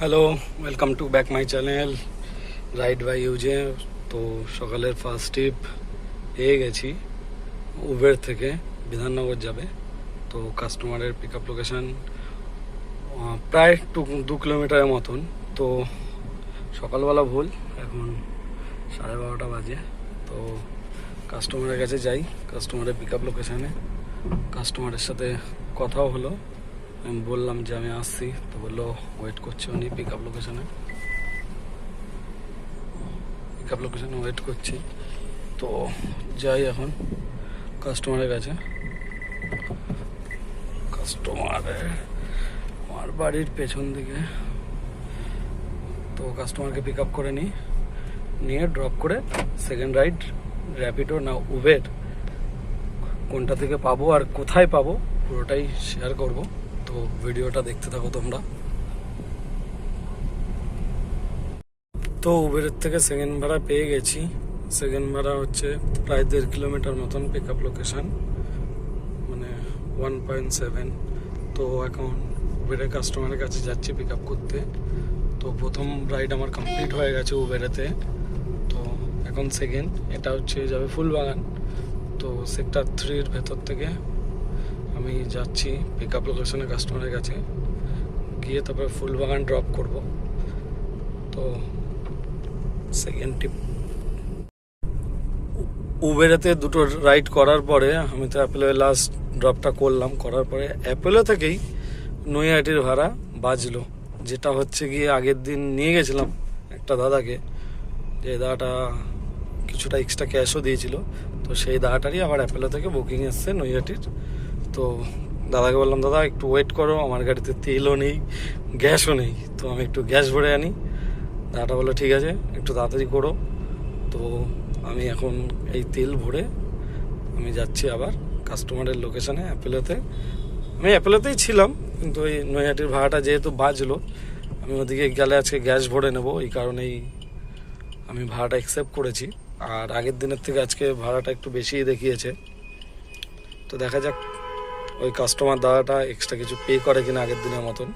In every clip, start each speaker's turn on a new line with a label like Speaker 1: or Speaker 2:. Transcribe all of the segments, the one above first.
Speaker 1: Hello, welcome to back my channel ride by UJ. তো সকালের first trip পেয়ে গেছি উবের থেকে বিধাননগর যাবে। তো কাস্টমারের পিক আপ লোকেশান প্রায় 2 কিলোমিটারের মতন। তো সকালবেলা ভুল, এখন 12:30 বাজে। তো কাস্টমারের কাছে যাই, কাস্টমারের পিক আপ লোকেশানে। কাস্টমারের সাথে কথাও হলো, আমি বললাম যে আমি আসছি, তো বললো ওয়েট করছে উনি পিক আপ লোকেশানে ওয়েট করছি। তো যাই এখন কাস্টমারের কাছে। আমার বাড়ির পেছন দিকে। তো কাস্টমারকে পিক আপ করে নিয়ে ড্রপ করে সেকেন্ড রাইড র্যাপিডো না উবের কোনটা থেকে পাবো আর কোথায় পাবো পুরোটাই শেয়ার করব। তো ভিডিওটা দেখতে থাকো তোমরা। তো উবেরের থেকে সেকেন্ড ভাড়া পেয়ে গেছি। সেকেন্ড ভাড়া হচ্ছে প্রায় 1.5 কিলোমিটার মতন পিক আপ লোকেশান, মানে 1.7। তো এখন উবেরের কাস্টমারের কাছে যাচ্ছি পিক আপ করতে। তো প্রথম রাইড আমার কমপ্লিট হয়ে গেছে উবেরেতে। তো এখন সেকেন্ড, এটা হচ্ছে যাবে ফুলবাগান। তো সেক্টর 3-র ভেতর থেকে আমি যাচ্ছি পিক আপ লোকেশনে কাস্টমারের কাছে গিয়ে তারপরে ফুলবাগান ড্রপ করব। তো সেকেন্ড ট্রিপ উবেরেতে দুটো রাইড করার পরে আমি তো অ্যাপেলো লাস্ট ড্রপটা করার পরে অ্যাপেলো থেকেই নৈহাটির ভাড়া বাজলো, যেটা হচ্ছে গিয়ে আগের দিন নিয়ে গেছিলাম একটা দাদাকে, যে দাদাটা কিছুটা এক্সট্রা ক্যাশও দিয়েছিল। তো সেই দাদাটারই আবার অ্যাপেলো থেকে বুকিং এসছে নৈহাটির। তো দাদাকে বললাম, দাদা একটু ওয়েট করো, আমার গাড়িতে তেলও নেই, গ্যাসও নেই, তো আমি একটু গ্যাস ভরে আনি। দাদাটা বললো ঠিক আছে, একটু তাড়াতাড়ি করো। তো আমি এখন এই তেল ভরে আমি যাচ্ছি আবার কাস্টমারের লোকেশানে অ্যাপেলোতে। আমি অ্যাপেলোতেই ছিলাম, কিন্তু ওই নৈহাটির ভাড়াটা যেহেতু বাজলো, আমি ওদিকে গেলে আজকে গ্যাস ভরে নেব, এই কারণেই আমি ভাড়াটা অ্যাকসেপ্ট করেছি। আর আগের দিনের থেকে আজকে ভাড়াটা একটু বেশিই দেখিয়েছে। তো দেখা যাক ওই কাস্টমার দাদাটা এক্সট্রা কিছু পে করে কিনা আগের দিনের মতন।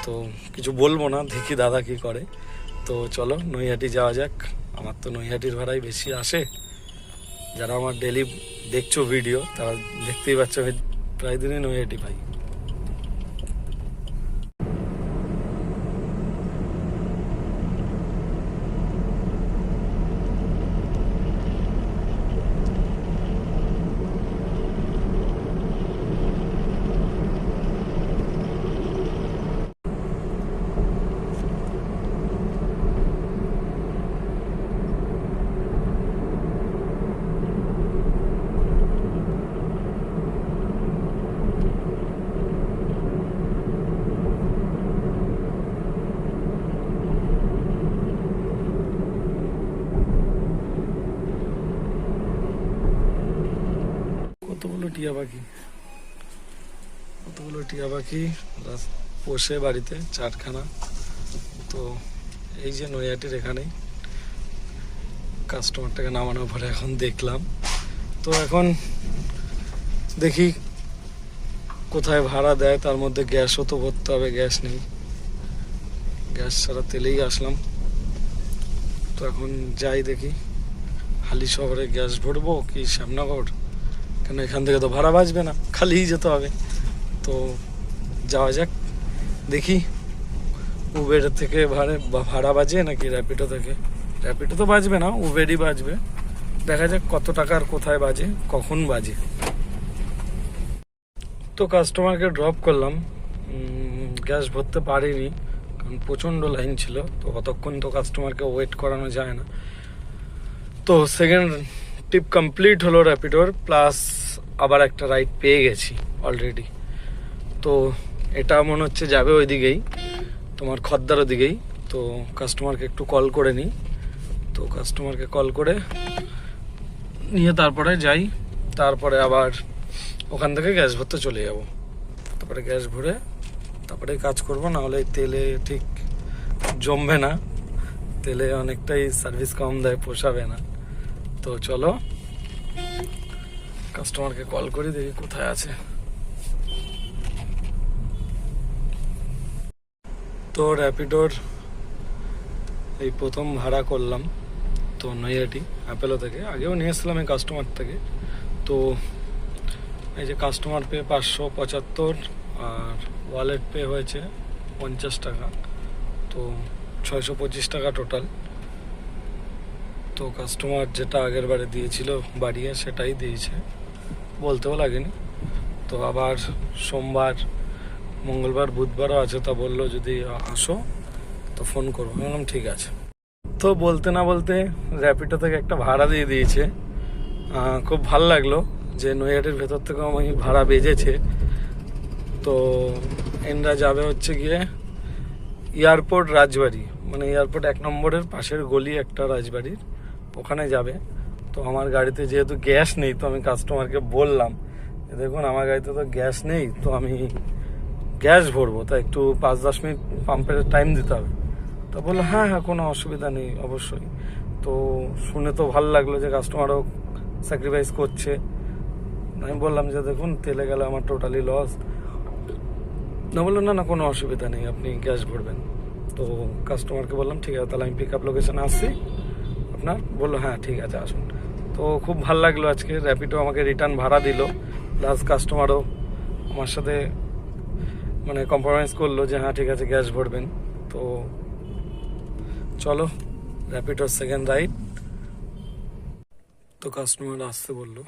Speaker 1: তো কিছু বলবো না, দেখি দাদা কি করে। তো চলো নৈহাটি যাওয়া যাক। আমার তো নৈহাটির ভাড়াই বেশি আসে। যারা আমার ডেলি দেখছো ভিডিও, তারা দেখতেই পাচ্ছ আমি প্রায় দিনই নৈহাটি পাই। কতগুলো টিয়া পাখি পোষে বাড়িতে 4খানা। তো এই যে নৈহাটির এখানেই কাস্টমারটাকে নামানোর পরে এখন দেখলাম। তো এখন দেখি কোথায় ভাড়া দেয়, তার মধ্যে গ্যাসও তো ভরতে হবে, গ্যাস নেই, গ্যাস ছাড়া তেলেই আসলাম। তো এখন যাই দেখি হালি শহরে গ্যাস ভরবো কি শ্যামনগর, কেন এখান থেকে তো ভাড়া বাঁচবে না, খালিই যেতে হবে। তো যাওয়া যাক, দেখি উবের থেকে ভাড়া বাজে নাকি র্যাপিডো থেকে। র্যাপিডো তো বাজবে না, উবেরই বাজবে। দেখা যাক কত টাকার কোথায় বাজে, কখন বাজে। তো কাস্টমারকে ড্রপ করলাম, গ্যাস ভরতে পারিনি কারণ প্রচণ্ড লাইন ছিল। তো অতক্ষণ তো কাস্টমারকে ওয়েট করানো যায় না। তো সেকেন্ড ট্রিপ কমপ্লিট হলো র্যাপিডোর, প্লাস আবার একটা রাইড পেয়ে গেছি অলরেডি। তো এটা মনে হচ্ছে যাবে ওইদিকেই, তোমার খদ্দার ওদিকেই। তো কাস্টমারকে একটু কল করে নিই। তো কাস্টমারকে কল করে নিয়ে তারপরে যাই, তারপরে আবার ওখান থেকে গ্যাস ভরতে চলে যাব। তারপরে গ্যাস ভরে তারপরে কাজ করব, না হলে তেলে ঠিক জমবে না, তেলে অনেকটাই সার্ভিস কম দেয়, পোষাবে না। তো চলো কাস্টমারকে কল করি, দেখি কোথায় আছে। তো তো র্যাপিডোর এই প্রথম ভাড়া করলাম, তো নৈহাটি অ্যাপেলো থেকে। আগেও নিয়ে এসেছিলাম এই কাস্টমার থেকে। তো এই যে কাস্টমার পে 575 আর ওয়ালেট পে হয়েছে 50 টাকা, তো 625 টাকা টোটাল। তো কাস্টমার যেটা আগের বারে দিয়েছিল বাড়িয়ে সেটাই দিয়েছে, বলতেও লাগেনি। তো আবার সোমবার, মঙ্গলবার, বুধবারও আছে, তা বললো যদি আসো তো ফোন করবো। আমি বললাম ঠিক আছে। তো বলতে না বলতে র্যাপিডো থেকে একটা ভাড়া দিয়ে দিয়েছে। খুব ভাল লাগলো যে নৈহাটির ভেতর থেকে আমি ভাড়া বেজেছে। তো এনরা যাবে হচ্ছে গিয়ে এয়ারপোর্ট রাজবাড়ি, মানে এয়ারপোর্ট 1 নম্বরের পাশের গলি একটা রাজবাড়ির, ওখানে যাবে। তো আমার গাড়িতে যেহেতু গ্যাস নেই, তো আমি কাস্টমারকে বললাম দেখুন আমার গাড়িতে তো গ্যাস নেই, তো আমি গ্যাস ভরবো, তা একটু 5-10 মিনিট পাম্পের টাইম দিতে হবে। তো বললো হ্যাঁ হ্যাঁ কোনো অসুবিধা নেই, অবশ্যই। তো শুনে তো ভালো লাগলো যে কাস্টমারও স্যাক্রিফাইস করছে। আমি বললাম যে দেখুন তেলে গেলে আমার টোটালি লস। না, বললো না না কোনো অসুবিধা নেই, আপনি গ্যাস ভরবেন। তো কাস্টমারকে বললাম ঠিক আছে, তাহলে আমি পিক আপ লোকেশানে আসছি আপনার। বললো হ্যাঁ ঠিক আছে আসুন। তো খুব ভালো লাগলো আজকে র্যাপিডো আমাকে রিটার্ন ভাড়া দিল, প্লাস কাস্টমারও আমার সাথে মানে কম্প্রোমাইজ করলো যে হ্যাঁ ঠিক আছে গ্যাস ভরবেন। তো চলো র্যাপিডোর সেকেন্ড রাইড। তো কাস্টমার আসতে বললো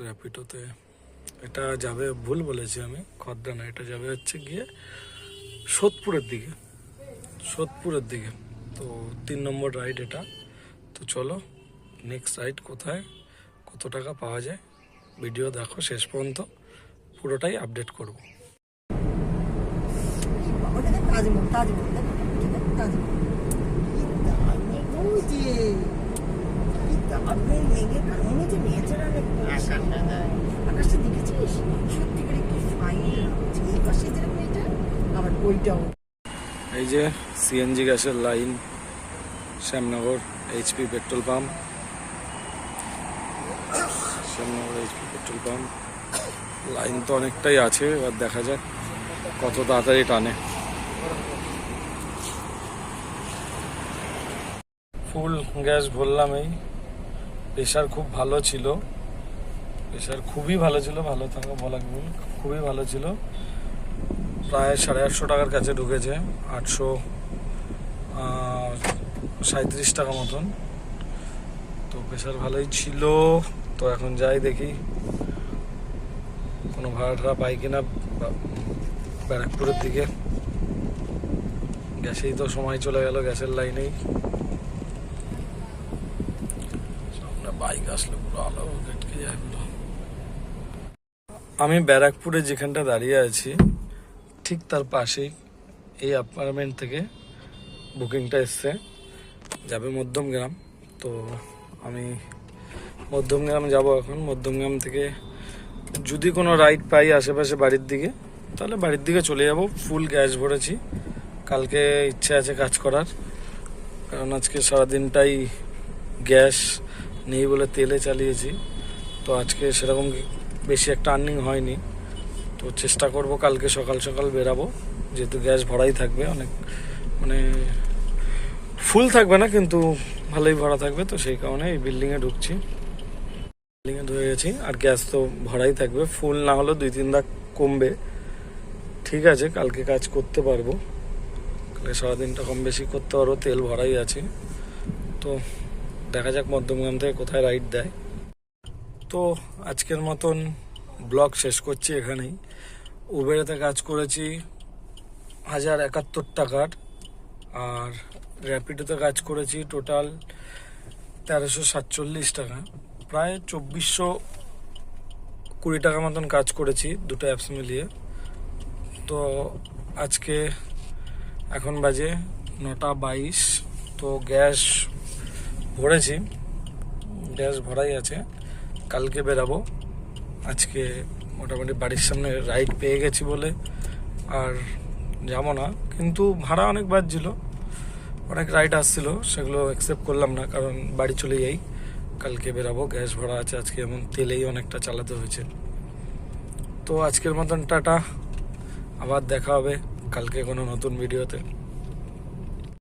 Speaker 1: র্যাপিডোতে, এটা যাবে, ভুল বলেছি আমি, খদ্দা না, এটা যাবে হচ্ছে গিয়ে সোদপুরের দিকে, সোদপুরের দিকে। তো 3 নম্বর রাইড এটা। তো চলো নেক্সট রাইড কোথায়, কত টাকা পাওয়া যায়, ভিডিও দেখো শেষ পর্যন্ত, পুরোটাই আপডেট করব। এই যে সিএনজি গ্যাসের line, Shyamnagar HP petrol pump, Shyamnagar HP petrol pump. Line তো অনেকটাই আছে, এবার দেখা যাক কত তাড়াতাড়ি টানে। ফুল গ্যাস ভরলাম। এই প্রেশার খুব ভালো ছিল, প্রেশার খুবই ভালো ছিল, ভালো থাকা বলা ভুল, খুবই ভালো ছিল। প্রায় 850 টাকার কাছে ঢুকেছে, 837 টাকা মতন। তো প্রেশার ভালোই ছিল। তো এখন যাই দেখি কোনো ভাড়া পাই কিনা ব্যারাকপুরের দিকে। গ্যাসেই তো সময় চলে গেল, গ্যাসের লাইনেই। সামনে বাইক আসলে পুরো আলো কেটকে যায় পুরো। আমি ব্যারাকপুরে যেখানটা দাঁড়িয়ে আছি ঠিক তার পাশেই এই অ্যাপার্টমেন্ট থেকে বুকিংটা এসছে, যাবে মধ্যমগ্রাম। তো আমি মধ্যমগ্রাম যাব এখন। মধ্যমগ্রাম থেকে যদি কোনো রাইড পাই আশেপাশে বাড়ির দিকে, তাহলে বাড়ির দিকে চলে যাব। ফুল গ্যাস ভরেছি, কালকে ইচ্ছে আছে কাজ করার, কারণ আজকে সারাদিনটাই গ্যাস নেই বলে তেলে চালিয়েছি। তো আজকে সেরকম বেশি একটা আর্নিং হয়নি। তো চেষ্টা করব কালকে সকাল সকাল বেরাবো, যেহেতু গ্যাস ভরাই থাকবে, অনেক মানে ফুল থাকবে না কিন্তু ভালোই ভরা থাকবে। তো সেই কারণে এই বিল্ডিংয়ে ঢুকছি, বিল্ডিংয়ে ঢুকে গেছি। আর গ্যাস তো ভরাই থাকবে, ফুল না হলেও 2-3 দাগ কমবে। ঠিক আছে, কালকে কাজ করতে পারবো, কালকে সারাদিনটা কম বেশি করতে পারবো, তেল ভরাই আছে। তো দেখা যাক মধ্যমগ্রাম থেকে কোথায় রাইড দেয়। তো আজকের মতন ব্লগ শেষ করছি এখানেই। উবেরেতে কাজ করেছি 1071 টাকার, আর র্যাপিডোতে কাজ করেছি টোটাল 1347 টাকা, প্রায় 2420 টাকা মতন কাজ করেছি দুটো অ্যাপস মিলিয়ে। তো আজকে এখন বাজে 9:22। তো গ্যাস ভরেছি, গ্যাস ভরাই আছে, কালকে বেরাবো। আজকে মোটামুটি বাড়ির সামনে রাইড পেয়ে গেছি বলে আর যাবো না, কিন্তু ভাড়া অনেক বাজছিল, অনেক রাইড আসছিল, সেগুলো অ্যাকসেপ্ট করলাম না, কারণ বাড়ি চলে যাই। কালকে বেরাবো, গ্যাস ভরা আছে আজকে, এমন তেলেই অনেকটা চালাতে হয়েছে। তো আজকের মতন টাটা, আবার দেখা হবে কালকে কোনো নতুন ভিডিওতে।